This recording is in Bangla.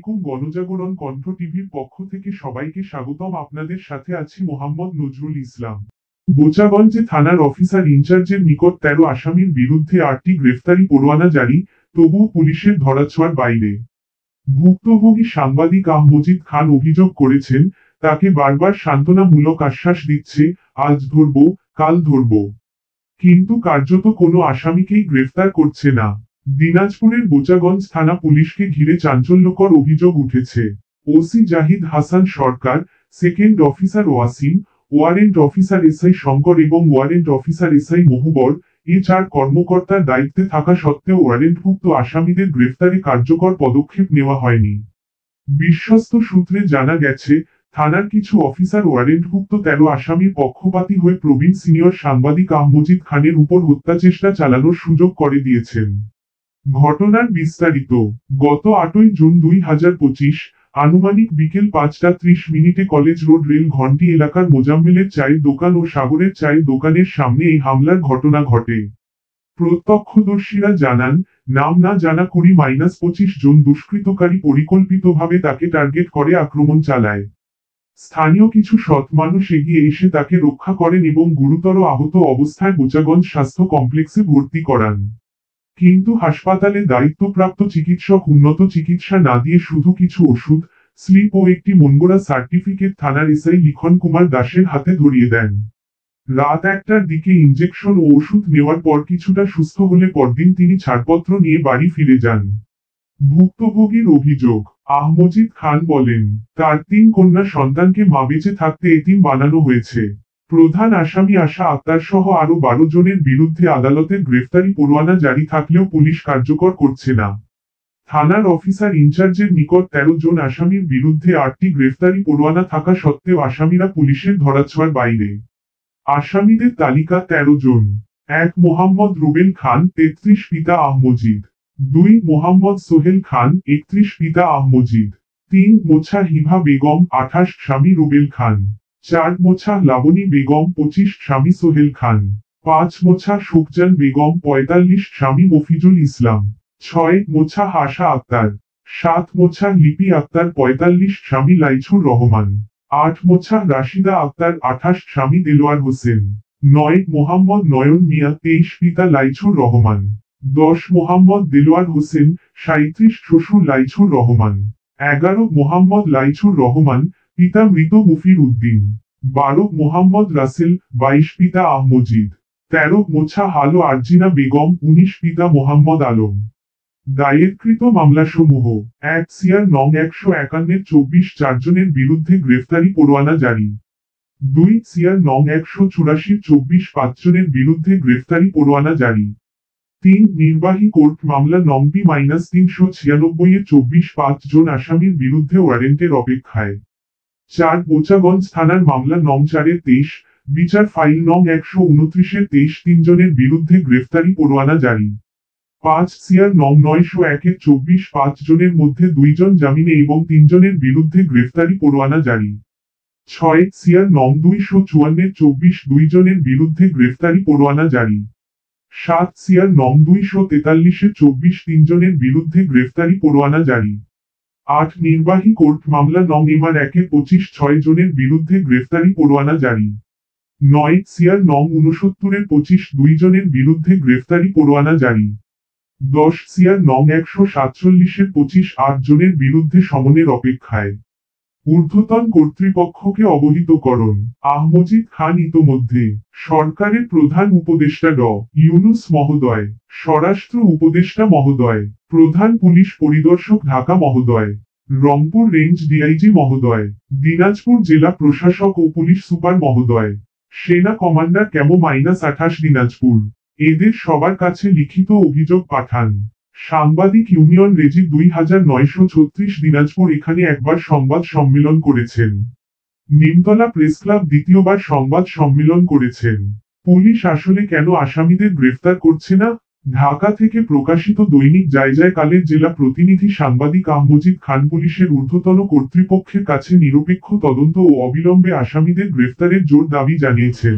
আলাইকুম। গণজাগরণ কণ্ঠ টিভির পক্ষ থেকে সবাইকে স্বাগতম। আপনাদের সাথে আছি মোহাম্মদ নজরুল ইসলাম। বোচাগঞ্জে থানার অফিসার ইনচার্জের নিকট 13 আসামির বিরুদ্ধে 8টি গ্রেফতারি পরোয়ানা জারি, তবুও পুলিশের ধরাছোঁয়ার বাইরে। ভুক্তভোগী সাংবাদিক মজিদ খান অভিযোগ করেছেন, তাকে বারবার সান্ত্বনামূলক আশ্বাস দিচ্ছে, আজ ধরব, কাল ধরব, কিন্তু কার্যত কোনো আসামিকেই গ্রেফতার করছে না। দিনাজপুরের বোচাগঞ্জ থানা পুলিশকে ঘিরে চাঞ্চল্যকর অভিযোগ উঠেছে। OC Jahid Hasan Sarkar, second officer Wasim, warrant officer SI Shankar এবং ওয়ারেন্ট অফিসার এসআই মহুবর, এ 4 কর্মকর্তার দায়িত্বে থাকা সত্ত্বেও ওয়ারেন্টভুক্ত আসামিদের গ্রেফতারে কার্যকর পদক্ষেপ নেওয়া হয়নি। বিশ্বস্ত সূত্রে জানা গেছে, থানার কিছু অফিসার ওয়ারেন্টভুক্ত 13 আসামির পক্ষপাতী হয়ে প্রবীণ সিনিয়র সাংবাদিক মজিদ খানের উপর হত্যাচেষ্টা চালানোর সুযোগ করে দিয়েছেন। ঘটনার বিস্তারিত। গত 8ই জুন 2025 আনুমানিক বিকেল 5:30 কলেজ রোড রেল ঘন্টি এলাকার মোজাম্মেলের চায়ের দোকান ও সাগরের চায়ের দোকানের সামনে এই হামলার ঘটনা ঘটে। প্রত্যক্ষদর্শীরা জানান, নাম না জানা 20-25 জন দুষ্কৃতকারী পরিকল্পিতভাবে তাকে টার্গেট করে আক্রমণ চালায়। স্থানীয় কিছু সৎ মানুষ এগিয়ে এসে তাকে রক্ষা করেন এবং গুরুতর আহত অবস্থায় বোচাগঞ্জ স্বাস্থ্য কমপ্লেক্সে ভর্তি করান। কিন্তু হাসপাতালে দায়িত্বপ্রাপ্ত চিকিৎসক উন্নত চিকিৎসা না দিয়ে শুধু কিছু ওষুধ, স্লিপ ও একটি মনগড়া সার্টিফিকেট থানার এসআই লিখন কুমার দাসের হাতে ধরিয়ে দেন। রাত 1টার দিকে ইনজেকশন ও ওষুধ নেওয়ার পর কিছুটা সুস্থ হলে পরদিন তিনি ছাড়পত্র নিয়ে বাড়ি ফিরে যান। ভুক্তভোগীর অভিযোগ, মজিদ খান বলেন, তার 3 কন্যা সন্তানকে মা বেঁচে থাকতে এতিম বানানো হয়েছে। প্রধান আসামি আশা আক্তার সহ আরো 12 জনের বিরুদ্ধে আদালতের গ্রেফতারি পরোয়ানা জারি থাকলেও পুলিশ কার্যকর করছে না। থানার অফিসার ইনচার্জের নিকট 13 জন আসামির বিরুদ্ধে 8টি গ্রেফতারি পরোয়ানা থাকা সত্ত্বেও আসামিরা পুলিশের ধরাছোঁয়ার বাইরে। আসামিদের তালিকা 13 জন। 1 মোহাম্মদ রুবেল খান 33 পিতা মজিদ। 2 মোহাম্মদ সোহেল খান 31 পিতা মজিদ। 3 মোছা হিভা বেগম 28 স্বামী রুবেল খান। 4 মোছা লাবণী বেগম 25 স্বামী সোহেল খান। 5 মোছা সুখজান বেগম 45 স্বামী মফিজুল ইসলাম। 6 মোছা আশা আক্তার। 7 মোছা লিপি আক্তার 45 স্বামী লাইছুর রহমান। 8 মোছা রাশিদা আক্তার 28 স্বামী দেলোয়ার হোসেন। 9 মোহাম্মদ নয়ন মিয়া 23 পিতা লাইছুর রহমান। 10 মোহাম্মদ দেলোয়ার হোসেন 37 শ্বশুর লাইছুর রহমান। 11 মোহাম্মদ লাইছুর রহমান, পিতা মৃত মুফির উদ্দিন। 12 মোহাম্মদ রাসেল 22 পিতা মজিদ। 13 মোছা হালো আরজিনা বেগম 19 পিতা মোহাম্মদ আলম। দায়েরকৃত মামলাসমূহ: 1 সিআর নং 151 24 4 জনের বিরুদ্ধে গ্রেফতারি পরোয়ানা জারি। 2 সিআর নং 184 24 5 জনের বিরুদ্ধে গ্রেফতারি পরোয়ানা জারি। 3 নির্বাহী কোর্ট মামলা নং B-396 24 5 জন আসামির বিরুদ্ধে ওয়ারেন্টের অপেক্ষায়। 4 বোচাগঞ্জ থানার মামলা নং 4-23 বিচার ফাইল নং 129 23 3 জনের বিরুদ্ধে গ্রেফতারি পরোয়ানা জারি। 5 সিআর নং 901 24 5 জনের মধ্যে 2 জন জামিনে এবং 3 জনের বিরুদ্ধে গ্রেফতারি পরোয়ানা জারি। 6 সিআর নং 254 24 2 জনের বিরুদ্ধে গ্রেফতারি পরোয়ানা জারি। 7 সিআর নং 243 24 3 জনের বিরুদ্ধে গ্রেফতারি পরোয়ানা জারি। 8 নির্বাহী কোর্ট মামলা নং এমার 1-25 6 জনের বিরুদ্ধে গ্রেফতারি পরোয়ানা জারি। 9 সিআর নং 69 25 2 জনের বিরুদ্ধে গ্রেফতারি পরোয়ানা জারি। 10 সিআর নং 147 25 8 জনের বিরুদ্ধে সমনের অপেক্ষায়। ঊর্ধ্বতন কর্তৃপক্ষকে অবহিতকরণ: মজিদ খান ইতোমধ্যে সরকারের প্রধান উপদেষ্টা ইউনূস মহোদয়, স্বরাষ্ট্র উপদেষ্টা মহোদয়, প্রধান পুলিশ পরিদর্শক ঢাকা মহোদয়, রংপুর রেঞ্জ ডিআইজি মহোদয়, দিনাজপুর জেলা প্রশাসক ও পুলিশ সুপার মহোদয়, সেনা কমান্ডার ক্যামো -28 দিনাজপুর, এদের সবার কাছে লিখিত অভিযোগ পাঠান। সাংবাদিক ইউনিয়ন রেজি 2936 দিনাজপুর এখানে একবার সংবাদ সম্মেলন করেছেন। নিমতলা প্রেসক্লাব দ্বিতীয়বার সংবাদ সম্মেলন করেছেন। পুলিশ আসলে কেন আসামিদের গ্রেফতার করছে না? ঢাকা থেকে প্রকাশিত দৈনিক জায়জায় কালের জেলা প্রতিনিধি সাংবাদিক মজিদ খান পুলিশের ঊর্ধ্বতন কর্তৃপক্ষের কাছে নিরপেক্ষ তদন্ত ও অবিলম্বে আসামিদের গ্রেফতারের জোর দাবি জানিয়েছেন।